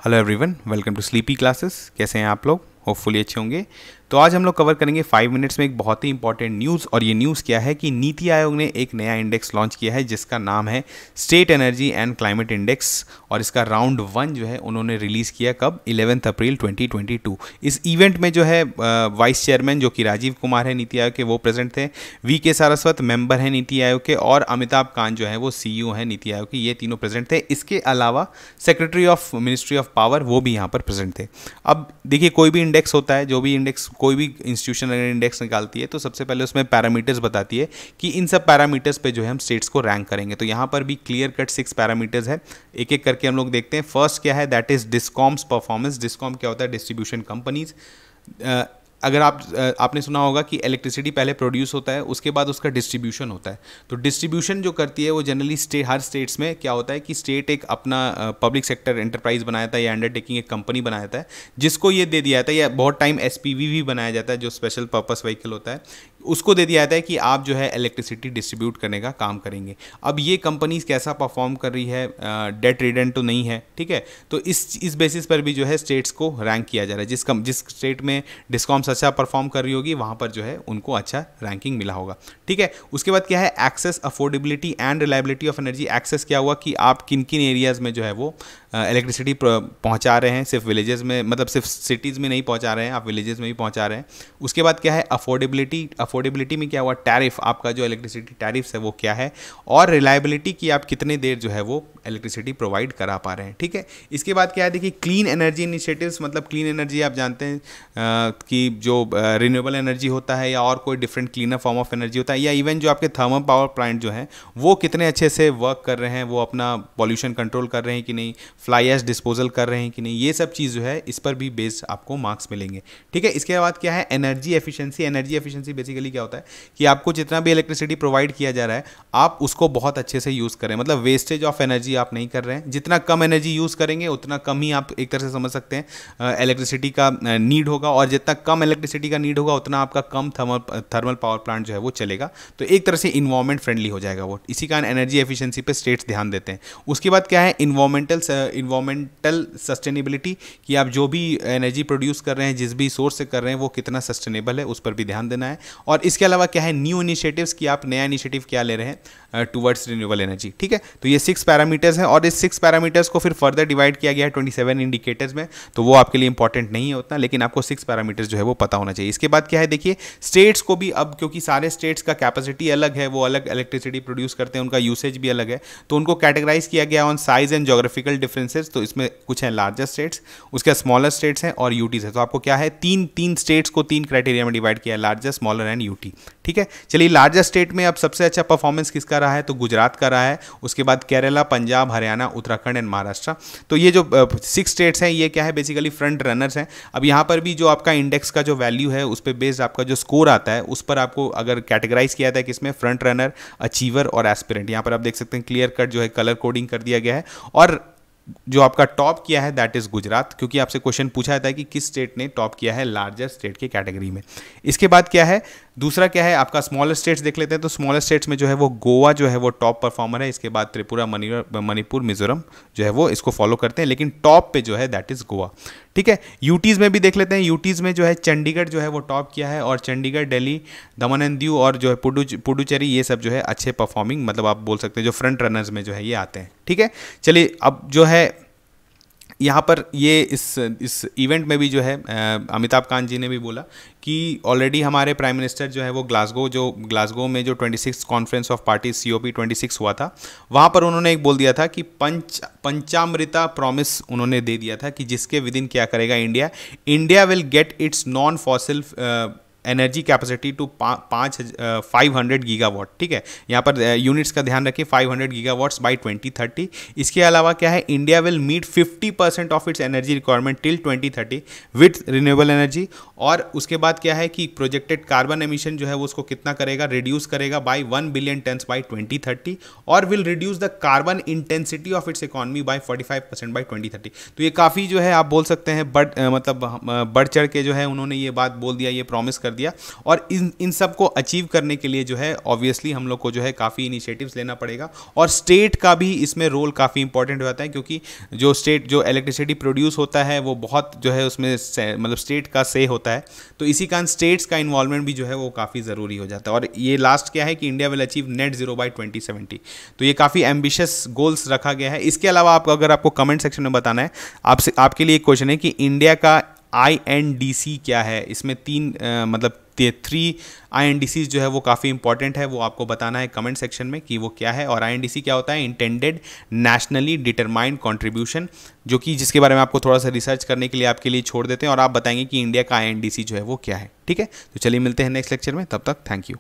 Hello everyone, welcome to sleepy classes. कैसे हैं आप लोग? होपफुली अच्छे होंगे। तो आज हम लोग कवर करेंगे 5 मिनट्स में एक बहुत ही इंपॉर्टेंट न्यूज़। और ये न्यूज़ क्या है कि नीति आयोग ने एक नया इंडेक्स लॉन्च किया है जिसका नाम है state energy and climate index. और इसका राउंड 1 जो है उन्होंने रिलीज़ किया कब? 11 अप्रैल 2022। इस इवेंट में जो है वाइस चेयरमैन जो कि राजीव कुमार है नीति आयोग के, वो प्रेजेंट थे। वी के सारस्वत मेंबर हैं नीति आयोग के, और अमिताभ कांत जो है वो CEO हैं नीति आयोग के। ये तीनों प्रेजेंट थे। इसके अलावा secretary of ministry of power वो भी यहाँ पर प्रेजेंट थे। अब देखिए, कोई भी इंडेक्स होता है, जो भी इंडेक्स, कोई भी इंस्टीट्यूशन अगर इंडेक्स निकालती है तो सबसे पहले उसमें पैरामीटर्स बताती है कि इन सब पैरामीटर्स पे जो है हम स्टेट्स को रैंक करेंगे। तो यहाँ पर भी क्लियर कट 6 पैरामीटर्स है। एक एक करके हम लोग देखते हैं। फर्स्ट क्या है? That is discoms performance. Discom क्या होता है? Distribution companies. अगर आपने सुना होगा कि इलेक्ट्रिसिटी पहले प्रोड्यूस होता है, उसके बाद उसका डिस्ट्रीब्यूशन होता है। तो डिस्ट्रीब्यूशन जो करती है वो जनरली हर स्टेट्स में क्या होता है कि स्टेट एक अपना पब्लिक सेक्टर एंटरप्राइज बनाया था या अंडरटेकिंग एक कंपनी बनाया था, जिसको ये दे दिया जाता है, या बहुत टाइम SPV भी बनाया जाता है जो स्पेशल पर्पस व्हीकल होता है, उसको दे दिया जाता है कि आप जो है इलेक्ट्रिसिटी डिस्ट्रीब्यूट करने का काम करेंगे। अब ये कंपनीज कैसा परफॉर्म कर रही है, डेट रिडन तो नहीं है, ठीक है। तो इस बेसिस पर भी जो है स्टेट्स को रैंक किया जा रहा है। जिस स्टेट में डिस्कॉम्स अच्छा परफॉर्म कर रही होगी वहाँ पर जो है उनको अच्छा रैंकिंग मिला होगा, ठीक है। उसके बाद क्या है? Access, affordability and reliability of energy. Access क्या हुआ कि आप किन किन एरियाज़ में जो है वो इलेक्ट्रिसिटी पहुंचा रहे हैं। सिर्फ विलेजेस में, मतलब सिर्फ सिटीज़ में नहीं पहुंचा रहे हैं, आप विलेजेस में भी पहुंचा रहे हैं। उसके बाद क्या है? अफोर्डेबिलिटी। अफोर्डेबिलिटी में क्या हुआ? टैरिफ, आपका जो इलेक्ट्रिसिटी टैरिफ है वो क्या है। और रिलायबिलिटी की आप कितने देर जो है वो इलेक्ट्रिसिटी प्रोवाइड करा पा रहे हैं, ठीक है। इसके बाद क्या है? देखिए, क्लीन एनर्जी इनिशिएटिव्स। मतलब क्लीन एनर्जी आप जानते हैं कि जो रिन्यूएबल एनर्जी होता है या और कोई different cleaner form of energy होता है, या इवन जो आपके थर्मल पावर प्लांट जो हैं वो कितने अच्छे से वर्क कर रहे हैं, वो अपना पॉल्यूशन कंट्रोल कर रहे हैं कि नहीं, फ्लाई ऐश डिस्पोजल कर रहे हैं कि नहीं, ये सब चीज़ जो है इस पर भी बेस्ड आपको मार्क्स मिलेंगे, ठीक है। इसके बाद क्या है? Energy efficiency. Energy efficiency basically क्या होता है कि आपको जितना भी इलेक्ट्रिसिटी प्रोवाइड किया जा रहा है आप उसको बहुत अच्छे से यूज़ करें। मतलब वेस्टेज ऑफ एनर्जी आप नहीं कर रहे हैं। जितना कम एनर्जी यूज़ करेंगे उतना कम ही आप एक तरह से समझ सकते हैं इलेक्ट्रिसिटी का नीड होगा, और जितना कम इलेक्ट्रिसिटी का नीड होगा उतना आपका कम थर्मल पावर प्लांट जो है वो चलेगा। तो एक तरह से इन्वायरमेंट फ्रेंडली हो जाएगा वो। इसी कारण एनर्जी एफिशिएंसी पे स्टेट्स ध्यान देते हैं। उसके बाद क्या है? इन्वायरमेंटल सस्टेनेबिलिटी, कि आप जो भी एनर्जी प्रोड्यूस कर रहे हैं, जिस भी सोर्स से कर रहे हैं, वो कितना सस्टेनेबल है, उस पर भी ध्यान देना है। और इसके अलावा क्या है? न्यू इनिशिएटिव्स, कि आप नया इनिशिएटिव क्या ले रहे हैं टुवर्ड्स रिन्यूएबल एनर्जी, ठीक है। तो ये 6 पैरामीटर्स हैं, और इस 6 पैरामीटर्स को फिर फर्दर डिवाइड किया गया है 27 इंडिकेटर्स में। तो वो आपके लिए इंपॉर्टेंट नहीं है उतना, लेकिन आपको 6 पैरामीटर्स जो है वो पता होना चाहिए। इसके बाद क्या है? देखिए, स्टेट्स को भी अब, क्योंकि सारे स्टेट्स का कैपेसिटी अलग है, वो अलग इलेक्ट्रिसिटी प्रोड्यूस करते हैं, उनका यूसेज भी अलग है, तो उनको कैटेगराइज किया गया on size and geographical differences. तो इसमें कुछ हैं लार्जर स्टेट्स, उसके स्मॉलर स्टेट्स हैं, और यूटीज है। तो आपको क्या है? तीन स्टेट्स को 3 क्राइटेरिया में डिवाइड किया है, लार्जर, स्मॉलर एंड यूटी, ठीक है। चलिए, लार्जर स्टेट में अब सबसे अच्छा परफॉर्मेंस किसका रहा है? तो गुजरात का रहा है। उसके बाद केरला, पंजाब, हरियाणा, उत्तराखंड एंड महाराष्ट्र। तो ये जो 6 स्टेट्स हैं ये क्या है? बेसिकली फ्रंट रनर्स हैं। अब यहाँ पर भी जो आपका इंडेक्स का जो वैल्यू है उस पर बेस्ड आपका जो स्कोर आता है उस पर आपको अगर कैटेगराइज किया जाता है किसमें? फ्रंट रनर, अचीवर और एस्पिरेंट। यहाँ पर आप देख सकते हैं क्लियर कट जो है कलर कोडिंग कर दिया गया है। और जो आपका टॉप किया है दैट इज गुजरात, क्योंकि आपसे क्वेश्चन पूछा जाता है कि किस स्टेट ने टॉप किया है लार्जर स्टेट के कैटेगरी में। इसके बाद क्या है? दूसरा क्या है? आपका स्मॉलर स्टेट्स देख लेते हैं। तो स्मॉलर स्टेट्स में जो है वो गोवा जो है वो टॉप परफॉर्मर है। इसके बाद त्रिपुरा, मणिपुर, मिजोरम जो है वो इसको फॉलो करते हैं, लेकिन टॉप पे जो है दैट इज गोवा, ठीक है। यूटीज़ में भी देख लेते हैं। यूटीज़ में जो है चंडीगढ़ जो है वो टॉप किया है, और चंडीगढ़, दिल्ली, दमन एंड दीव और जो है पुडुचेरी, ये सब जो है अच्छे परफॉर्मिंग, मतलब आप बोल सकते हैं जो फ्रंट रनर्स में जो है ये आते हैं, ठीक है। चलिए, अब जो है यहाँ पर ये इस इवेंट में भी जो है अमिताभ कांत जी ने भी बोला कि ऑलरेडी हमारे प्राइम मिनिस्टर जो है वो ग्लासगो में जो 26 कॉन्फ्रेंस ऑफ पार्टीज COP26 हुआ था, वहाँ पर उन्होंने एक बोल दिया था कि पंचामृता प्रॉमिस उन्होंने दे दिया था कि जिसके विद इन क्या करेगा India will get its non fossil energy capacity to 500 gigawatt, ठीक है। यहाँ पर यूनिट्स का ध्यान रखिए, 500 गीगावाट्स बाय 2030। इसके अलावा क्या है? India will meet 50% of its energy requirement till 2030 with renewable energy. और उसके बाद क्या है कि प्रोजेक्टेड कार्बन एमिशन जो है वो उसको कितना करेगा? रिड्यूस करेगा बाय 1 बिलियन टन्स बाय 2030, और will reduce the carbon intensity of its economy by 45% by 2030। तो ये काफ़ी जो है आप बोल सकते हैं बढ़ चढ़ के जो है उन्होंने ये बात बोल दिया, ये प्रॉमिस कर दिया। और इन सब को अचीव करने के लिए जो है ऑब्वियसली हम लोग को जो है काफ़ी इनिशिएटिव्स लेना पड़ेगा, और स्टेट का भी इसमें रोल काफ़ी इंपॉर्टेंट हो जाता है, क्योंकि जो स्टेट जो इलेक्ट्रिसिटी प्रोड्यूस होता है वो बहुत जो है उसमें मतलब स्टेट का से होता है, तो इसी कारण स्टेट्स का इन्वॉल्वमेंट भी जो है वो काफ़ी ज़रूरी हो जाता है। और ये लास्ट क्या है कि India will achieve net zero by 2070, तो ये काफ़ी एम्बिशियस गोल्स रखा गया है। इसके अलावा अगर आपको कमेंट सेक्शन में बताना है, आपके लिए एक क्वेश्चन है कि इंडिया का INDC क्या है। इसमें मतलब 3 INDCs जो है वो काफ़ी इंपॉर्टेंट है, वो आपको बताना है कमेंट सेक्शन में कि वो क्या है। और INDC क्या होता है? इंटेंडेड नेशनली डिटरमाइंड कंट्रीब्यूशन, जो कि जिसके बारे में आपको थोड़ा सा रिसर्च करने के लिए आपके लिए छोड़ देते हैं, और आप बताएंगे कि इंडिया का INDC जो है वो क्या है। ठीक है, तो चलिए मिलते हैं नेक्स्ट लेक्चर में, तब तक थैंक यू।